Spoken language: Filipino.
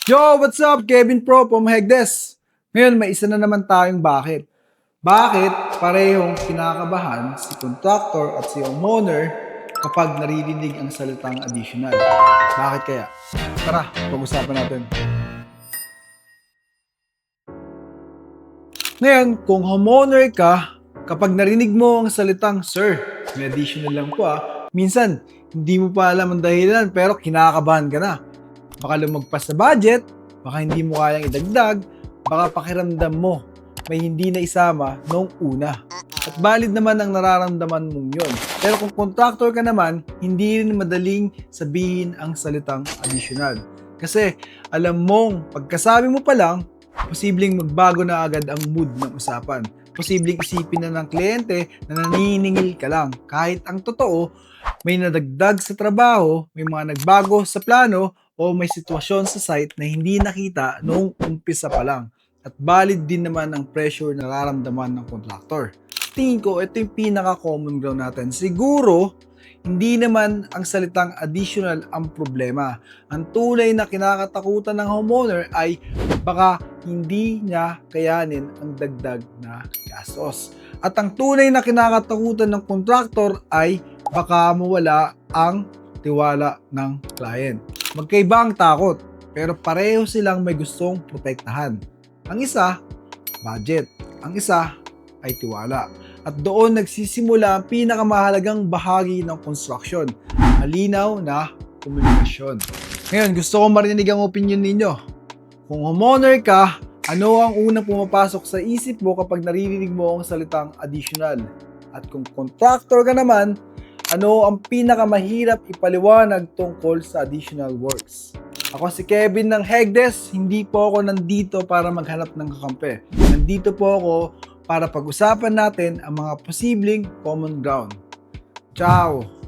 Yo, what's up? Kevin Pro from Hegdes. Ngayon, may isa na naman tayong bakit. Bakit parehong kinakabahan si contractor at si homeowner kapag naririnig ang salitang additional? Bakit kaya? Tara, pag-usapan natin. Ngayon, kung homeowner ka, kapag narinig mo ang salitang, Sir, may additional lang po minsan, hindi mo pa alam ang dahilan pero kinakabahan ka na. Baka lumagpas sa budget, baka hindi mo kayang idagdag, baka pakiramdam mo may hindi na isama noong una. At valid naman ang nararamdaman mong yun. Pero kung contractor ka naman, hindi rin madaling sabihin ang salitang additional. Kasi alam mong pagkasabi mo pa lang, posibleng magbago na agad ang mood ng usapan. Posibleng isipin na ng kliyente na naniningil ka lang. Kahit ang totoo, may nadagdag sa trabaho, may mga nagbago sa plano, o may sitwasyon sa site na hindi nakita noong umpisa pa lang. At valid din naman ang pressure na nararamdaman ng contractor. Tingin ko, ito yung pinaka-common ground natin. Siguro, hindi naman ang salitang additional ang problema. Ang tunay na kinakatakutan ng homeowner ay baka hindi niya kayanin ang dagdag na gastos. At ang tunay na kinakatakutan ng contractor ay baka mawala ang tiwala ng client. Magkaiba ang takot, pero pareho silang may gustong protektahan. Ang isa, budget. Ang isa ay tiwala. At doon nagsisimula ang pinakamahalagang bahagi ng construction, malinaw na komunikasyon. Ngayon, gusto ko marinig ang opinion ninyo. Kung homeowner ka, ano ang unang pumapasok sa isip mo kapag naririnig mo ang salitang additional? At kung contractor ka naman, ano ang pinakamahirap ipaliwanag tungkol sa additional works? Ako si Kevin ng Hegdes, hindi po ako nandito para maghanap ng kakampi. Nandito po ako para pag-usapan natin ang mga posibleng common ground. Ciao!